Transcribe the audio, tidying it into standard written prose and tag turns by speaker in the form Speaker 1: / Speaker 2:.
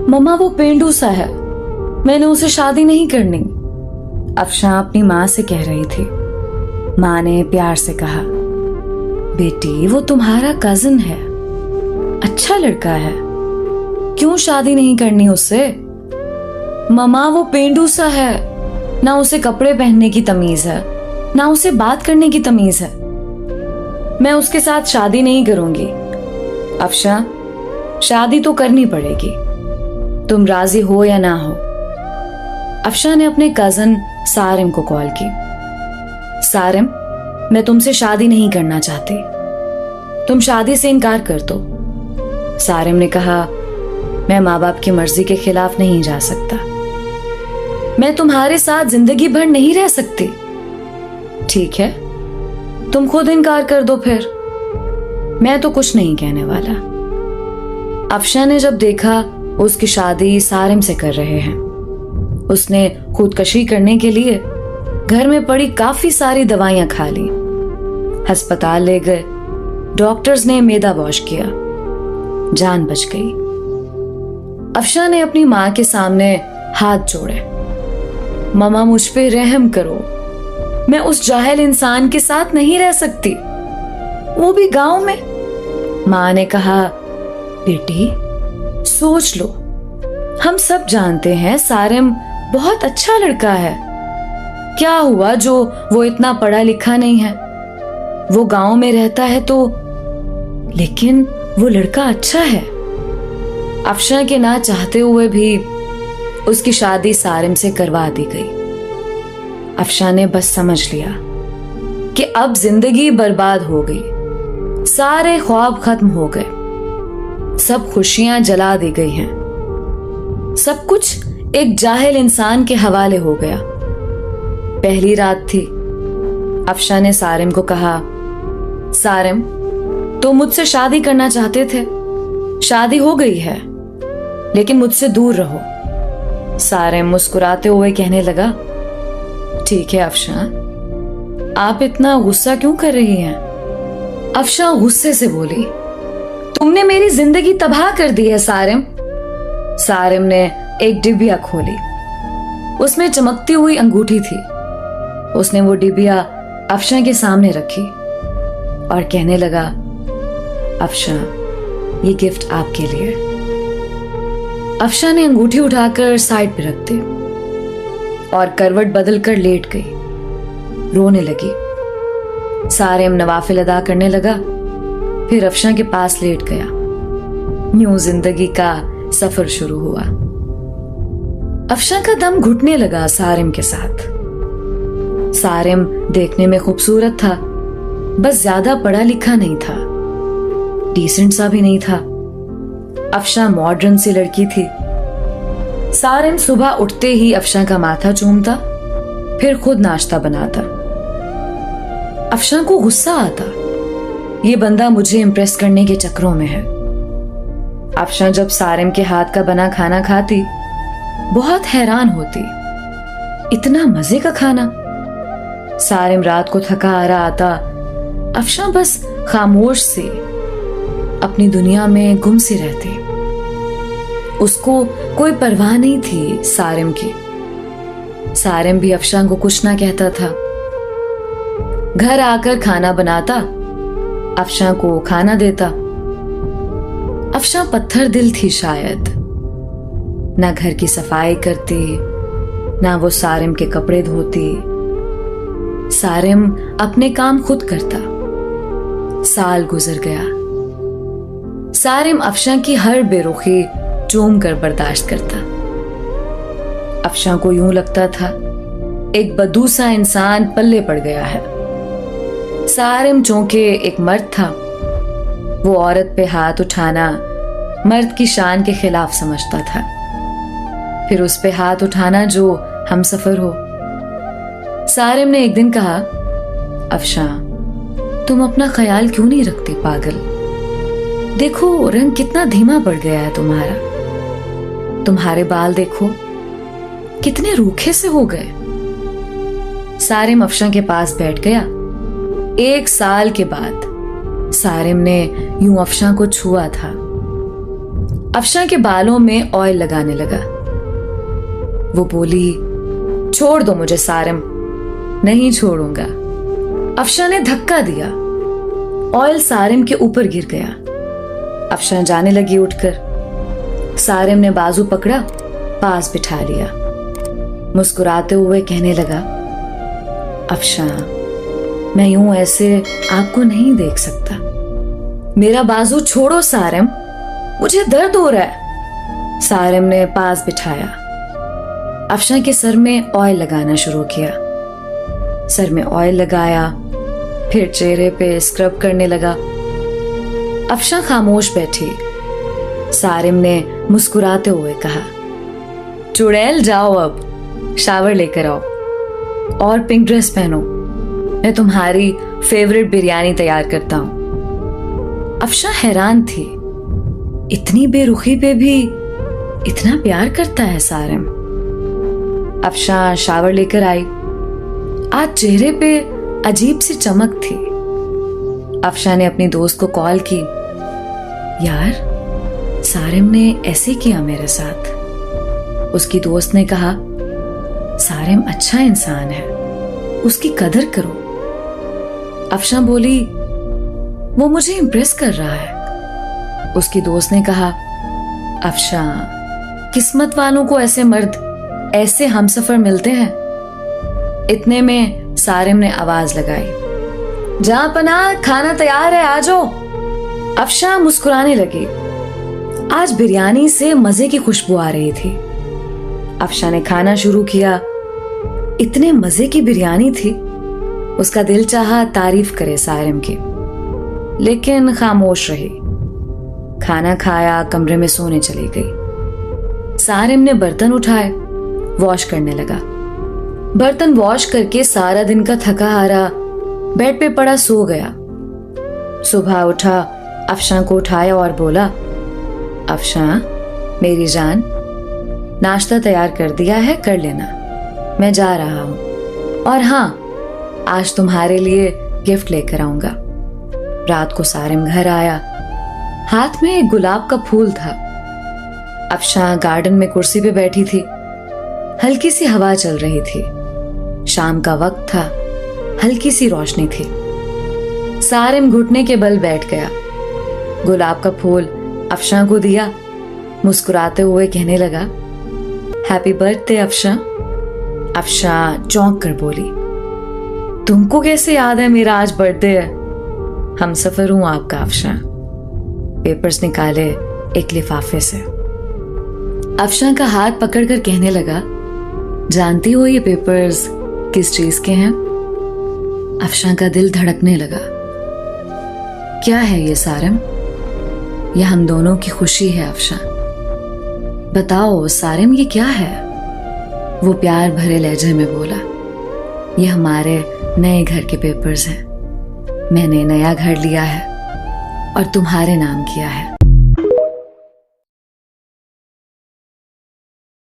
Speaker 1: मम्मा वो पेंडू सा है, मैंने उसे शादी नहीं करनी। अफशां अपनी माँ से कह रही थी। माँ ने प्यार से कहा, बेटी वो तुम्हारा कजिन है, अच्छा लड़का है, क्यों शादी नहीं करनी उससे? मम्मा वो पेंडू सा है, ना उसे कपड़े पहनने की तमीज है, ना उसे बात करने की तमीज है। मैं उसके साथ शादी नहीं करूंगी। अफशां, शादी तो करनी पड़ेगी, तुम राजी हो या ना हो। अफशां ने अपने कजन सारिम को कॉल की। सारिम, मैं तुमसे शादी नहीं करना चाहती, तुम शादी से इनकार कर दो। सारिम ने कहा, मैं माँ बाप की मर्जी के खिलाफ नहीं जा सकता, मैं तुम्हारे साथ जिंदगी भर नहीं रह सकती। ठीक है, तुम खुद इनकार कर दो फिर, मैं तो कुछ नहीं कहने वाला। अफशां ने जब देखा उसकी शादी सारिम से कर रहे हैं, उसने खुदकशी करने के लिए घर में पड़ी काफी सारी दवाइयां खा ली, अस्पताल ले गए, डॉक्टर्स ने मेदा वॉश किया, जान बच गई। अफशां ने अपनी मां के सामने हाथ जोड़े। मम्मा मुझ पे रहम करो, मैं उस जाहिल इंसान के साथ नहीं रह सकती, वो भी गांव में। मां ने कहा, बेटी सोच लो, हम सब जानते हैं सारिम बहुत अच्छा लड़का है, क्या हुआ जो वो इतना पढ़ा लिखा नहीं है, वो गांव में रहता है तो, लेकिन वो लड़का अच्छा है। अफशां के ना चाहते हुए भी उसकी शादी सारिम से करवा दी गई। अफशां ने बस समझ लिया कि अब जिंदगी बर्बाद हो गई, सारे ख्वाब खत्म हो गए, सब खुशियां जला दी गई हैं, सब कुछ एक जाहिल इंसान के हवाले हो गया। पहली रात थी। अफशां ने सारिम को कहा, सारिम तुम मुझसे शादी करना चाहते थे, शादी हो गई है, लेकिन मुझसे दूर रहो। सारिम मुस्कुराते हुए कहने लगा, ठीक है अफशां, आप इतना गुस्सा क्यों कर रही हैं? अफशां गुस्से से बोली, तुमने मेरी जिंदगी तबाह कर दी है सारिम। सारिम ने एक डिबिया खोली, उसमें चमकती हुई अंगूठी थी। उसने वो डिबिया अफशां के सामने रखी और कहने लगा, अफशां ये गिफ्ट आपके लिए। अफशां ने अंगूठी उठाकर साइड पे रख दी और करवट बदलकर लेट गई, रोने लगी। सारिम नवाफिल अदा करने लगा, फिर अफशां के पास लेट गया। यूं जिंदगी का सफर शुरू हुआ। अफशां का दम घुटने लगा सारिम के साथ। सारिम देखने में खूबसूरत था, बस ज्यादा पढ़ा लिखा नहीं था, डिसेंट सा भी नहीं था। अफशां मॉडर्न सी लड़की थी। सारिम सुबह उठते ही अफशां का माथा चूमता, फिर खुद नाश्ता बनाता। अफशां को गुस्सा आता, ये बंदा मुझे इम्प्रेस करने के चक्करों में है। अफशां जब सारिम के हाथ का बना खाना खाती, बहुत हैरान होती, इतना मजे का खाना। सारिम रात को थका हारा आता, अफशां बस खामोश सी अपनी दुनिया में गुम सी रहती। उसको कोई परवाह नहीं थी सारिम की। सारिम भी अफशां को कुछ ना कहता था। घर आकर खाना बनाता, अफशां को खाना देता। अफशां पत्थर दिल थी शायद, ना घर की सफाई करती, ना वो सारिम के कपड़े धोती। सारिम अपने काम खुद करता। साल गुजर गया। सारिम अफशां की हर बेरुखी चूम कर बर्दाश्त करता। अफशां को यूं लगता था एक बदू सा इंसान पल्ले पड़ गया है। सारिम चूंकि एक मर्द था, वो औरत पे हाथ उठाना मर्द की शान के खिलाफ समझता था, फिर उस पे हाथ उठाना जो हमसफर हो। सारिम ने एक दिन कहा, अफशां तुम अपना ख्याल क्यों नहीं रखती पागल? देखो रंग कितना धीमा पड़ गया है तुम्हारा, तुम्हारे बाल देखो कितने रूखे से हो गए। सारिम अफशां के पास बैठ गया। 1 साल के बाद सारिम ने यूं अफशां को छुआ था। अफशा के बालों में ऑयल लगाने लगा। वो बोली, छोड़ दो मुझे सारिम। नहीं छोड़ूंगा। अफशा ने धक्का दिया। ऑयल सारिम के ऊपर गिर गया। अफशा जाने लगी उठकर। सारिम ने बाजू पकड़ा, पास बिठा लिया। मुस्कुराते हुए कहने लगा, अफशा, मैं यूं ऐसे आपको नहीं देख सकता। मेरा बाजू छोड़ो सारिम, मुझे दर्द हो रहा है। सारिम ने पास बिठाया। अफशा के सर में ऑयल लगाना शुरू किया। सर में ऑयल लगाया, फिर चेहरे पे स्क्रब करने लगा। अफशा खामोश बैठी। सारिम ने मुस्कुराते हुए कहा, चुड़ैल जाओ, अब शावर लेकर आओ और पिंक ड्रेस पहनो। मैं तुम्हारी फेवरेट बिरयानी तैयार करता हूं। अफशा हैरान थी, इतनी बेरुखी पे भी इतना प्यार करता है सारिम। अफशा शावर लेकर आई। आज चेहरे पे अजीब सी चमक थी। अफशा ने अपनी दोस्त को कॉल की, यार, सारिम ने ऐसे किया मेरे साथ। उसकी दोस्त ने कहा, सारिम अच्छा इंसान है, उसकी कदर करो। अफशा बोली, वो मुझे इम्प्रेस कर रहा है। उसकी दोस्त ने कहा, अफशा, किस्मत वालों को ऐसे मर्द, ऐसे हमसफर मिलते हैं। इतने में सारिम ने आवाज लगाई, जहां पनाह, खाना तैयार है, आ जाओ। अफशा मुस्कुराने लगी। आज बिरयानी से मजे की खुशबू आ रही थी। अफशा ने खाना शुरू किया। इतने मजे की बिरयानी थी, उसका दिल चाहा तारीफ करे सारिम की, लेकिन खामोश रही। खाना खाया, कमरे में सोने चली गई। सारिम ने बर्तन उठाए, वॉश करने लगा। बर्तन वॉश करके सारा दिन का थका हारा बेड पे पड़ा सो गया। सुबह उठा, अफशा को उठाया और बोला, अफशा, मेरी जान, नाश्ता तैयार कर दिया है, कर लेना, मैं जा रहा हूं। और हाँ, आज तुम्हारे लिए गिफ्ट लेकर आऊंगा। रात को सारिम घर आया। हाथ में एक गुलाब का फूल था। अफशा गार्डन में कुर्सी पे बैठी थी। हल्की सी हवा चल रही थी। शाम का वक्त था, हल्की सी रोशनी थी। सारिम घुटने के बल बैठ गया। गुलाब का फूल अफशा को दिया। मुस्कुराते हुए कहने लगा, हैप्पी बर्थडे अफशा। अफशा चौंक कर बोली, तुमको कैसे याद है मेरा आज बर्थडे है? हमसफर हूं आपका अफशा। पेपर्स निकाले एक लिफाफे से। अफशा का हाथ पकड़कर कहने लगा, जानती हो ये पेपर्स किस चीज के हैं? अफशा का दिल धड़कने लगा। क्या है ये सारिम? ये हम दोनों की खुशी है अफशा। बताओ सारिम, ये क्या है? वो प्यार भरे लहजे में बोला, ये हमारे नए घर के पेपर्स हैं। मैंने नया घर लिया है और तुम्हारे नाम किया है।